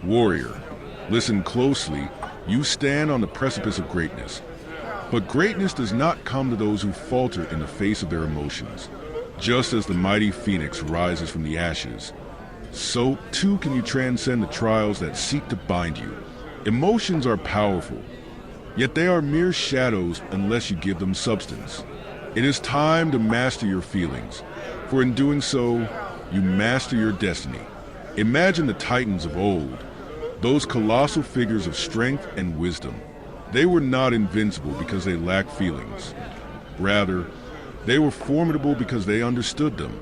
Warrior, listen closely. You stand on the precipice of greatness. But greatness does not come to those who falter in the face of their emotions. Just as the mighty phoenix rises from the ashes, so too can you transcend the trials that seek to bind you. Emotions are powerful, yet they are mere shadows unless you give them substance. It is time to master your feelings, for in doing so, you master your destiny. Imagine the titans of old, those colossal figures of strength and wisdom. They were not invincible because they lacked feelings. Rather, they were formidable because they understood them,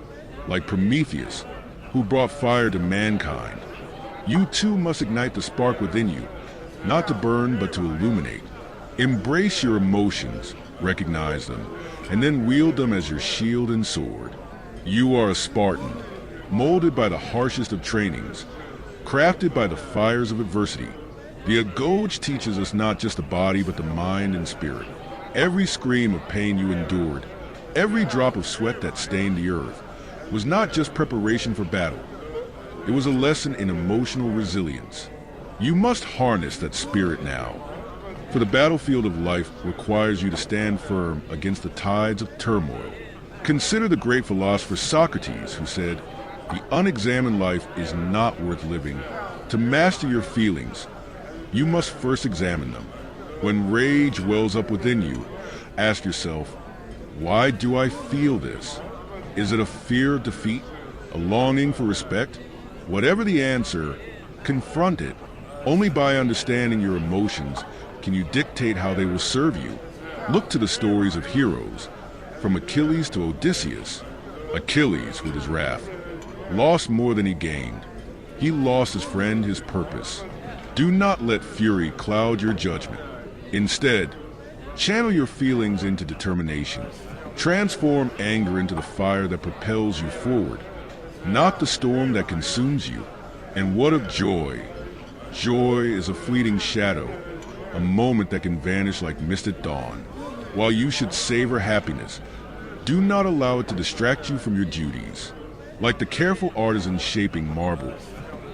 like Prometheus, who brought fire to mankind. You too must ignite the spark within you, not to burn but to illuminate. Embrace your emotions, recognize them, and then wield them as your shield and sword. You are a Spartan, molded by the harshest of trainings, crafted by the fires of adversity. The Agoge teaches us not just the body but the mind and spirit. Every scream of pain you endured, every drop of sweat that stained the earth, was not just preparation for battle. It was a lesson in emotional resilience. You must harness that spirit now, for the battlefield of life requires you to stand firm against the tides of turmoil. Consider the great philosopher Socrates, who said, "The unexamined life is not worth living. To master your feelings, you must first examine them. When rage wells up within you, ask yourself, why do I feel this? Is it a fear of defeat? A longing for respect? Whatever the answer, confront it. Only by understanding your emotions can you dictate how they will serve you. Look to the stories of heroes, from Achilles to Odysseus. Achilles, with his wrath, lost more than he gained. He lost his friend, his purpose. Do not let fury cloud your judgment. Instead, channel your feelings into determination. Transform anger into the fire that propels you forward, not the storm that consumes you. And what of joy? Joy is a fleeting shadow, a moment that can vanish like mist at dawn. While you should savor happiness, do not allow it to distract you from your duties. Like the careful artisan shaping marble,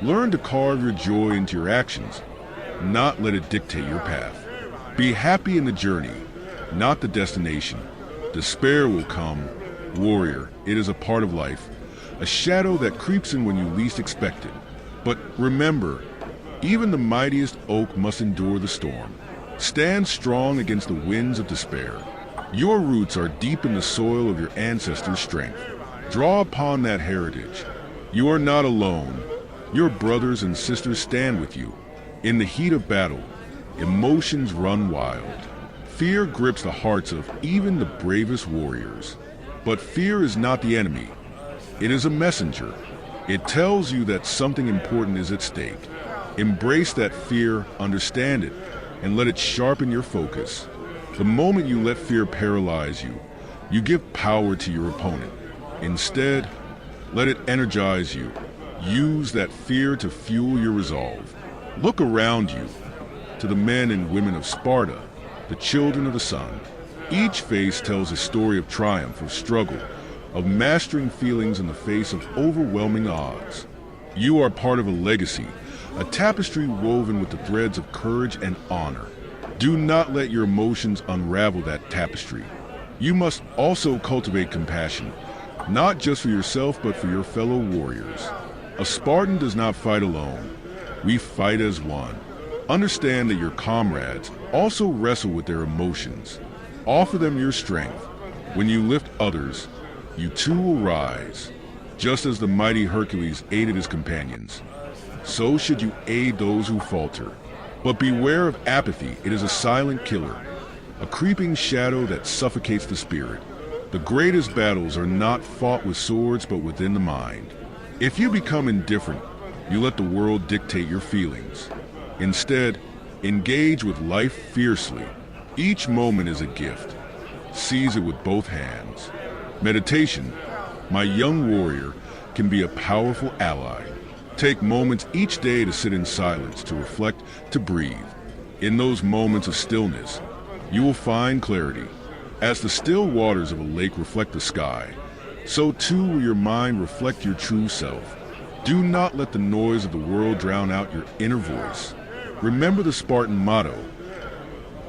learn to carve your joy into your actions, not let it dictate your path. Be happy in the journey, not the destination. Despair will come. Warrior, it is a part of life, a shadow that creeps in when you least expect it. But remember, even the mightiest oak must endure the storm. Stand strong against the winds of despair. Your roots are deep in the soil of your ancestors' strength. Draw upon that heritage. You are not alone. Your brothers and sisters stand with you. In the heat of battle, emotions run wild. Fear grips the hearts of even the bravest warriors. But fear is not the enemy. It is a messenger. It tells you that something important is at stake. Embrace that fear, understand it, and let it sharpen your focus. The moment you let fear paralyze you, you give power to your opponent. Instead, let it energize you. Use that fear to fuel your resolve. Look around you, to the men and women of Sparta, the children of the sun. Each face tells a story of triumph, of struggle, of mastering feelings in the face of overwhelming odds. You are part of a legacy, a tapestry woven with the threads of courage and honor. Do not let your emotions unravel that tapestry. You must also cultivate compassion, not just for yourself but for your fellow warriors. A Spartan does not fight alone. We fight as one. Understand that your comrades also wrestle with their emotions. Offer them your strength. When you lift others, you too will rise. Just as the mighty Hercules aided his companions, so should you aid those who falter. But beware of apathy. It is a silent killer, a creeping shadow that suffocates the spirit. The greatest battles are not fought with swords but within the mind. If you become indifferent, you let the world dictate your feelings. Instead, engage with life fiercely. Each moment is a gift. Seize it with both hands. Meditation, my young warrior, can be a powerful ally. Take moments each day to sit in silence, to reflect, to breathe. In those moments of stillness, you will find clarity. As the still waters of a lake reflect the sky, so too will your mind reflect your true self. Do not let the noise of the world drown out your inner voice. Remember the Spartan motto,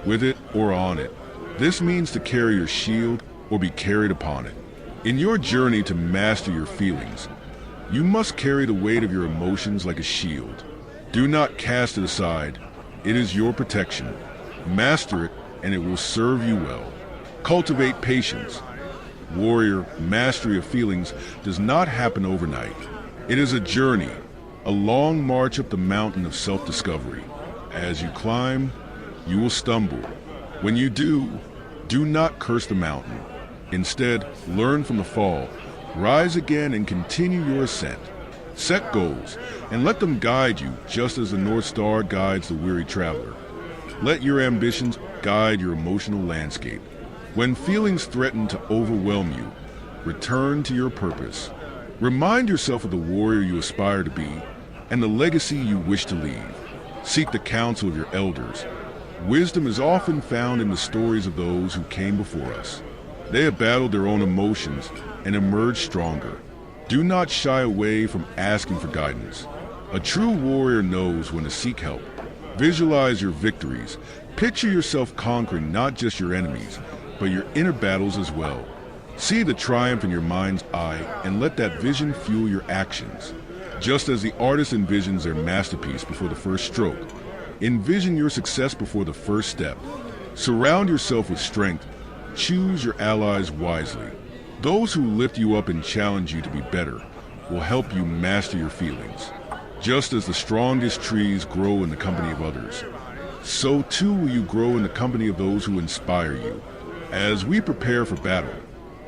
with it or on it. This means to carry your shield or be carried upon it. In your journey to master your feelings, you must carry the weight of your emotions like a shield. Do not cast it aside. It is your protection. Master it, and it will serve you well. Cultivate patience. Warrior, mastery of feelings does not happen overnight. It is a journey, a long march up the mountain of self-discovery. As you climb, you will stumble. When you do not curse the mountain. Instead, learn from the fall, rise again, and continue your ascent. Set goals, and let them guide you just as the North Star guides the weary traveler. Let your ambitions guide your emotional landscape. When feelings threaten to overwhelm you, return to your purpose. Remind yourself of the warrior you aspire to be and the legacy you wish to leave. Seek the counsel of your elders. Wisdom is often found in the stories of those who came before us. They have battled their own emotions and emerged stronger. Do not shy away from asking for guidance. A true warrior knows when to seek help. Visualize your victories. Picture yourself conquering not just your enemies, but your inner battles as well. See the triumph in your mind's eye and let that vision fuel your actions. Just as the artist envisions their masterpiece before the first stroke, envision your success before the first step. Surround yourself with strength. Choose your allies wisely. Those who lift you up and challenge you to be better will help you master your feelings. Just as the strongest trees grow in the company of others, so too will you grow in the company of those who inspire you. As we prepare for battle,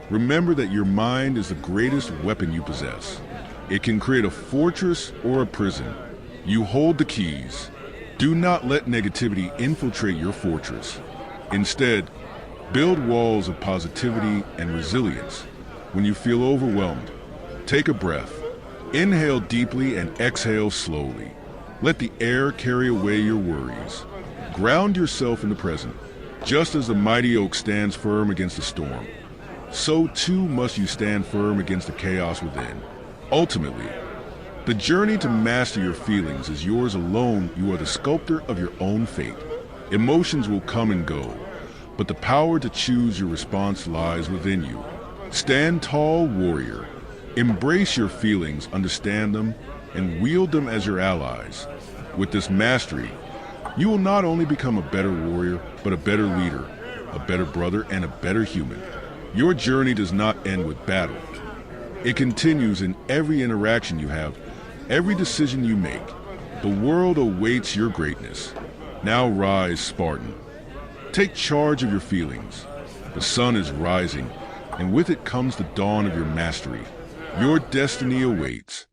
remember that your mind is the greatest weapon you possess. It can create a fortress or a prison. You hold the keys. Do not let negativity infiltrate your fortress. Instead, build walls of positivity and resilience. When you feel overwhelmed, take a breath. Inhale deeply and exhale slowly. Let the air carry away your worries. Ground yourself in the present. Just as the mighty oak stands firm against the storm, so too must you stand firm against the chaos within. Ultimately, the journey to master your feelings is yours alone. You are the sculptor of your own fate. Emotions will come and go, but the power to choose your response lies within you. Stand tall, warrior. Embrace your feelings, understand them, and wield them as your allies. With this mastery, you will not only become a better warrior, but a better leader, a better brother, and a better human. Your journey does not end with battle. It continues in every interaction you have, every decision you make. The world awaits your greatness. Now rise, Spartan. Take charge of your feelings. The sun is rising, and with it comes the dawn of your mastery. Your destiny awaits.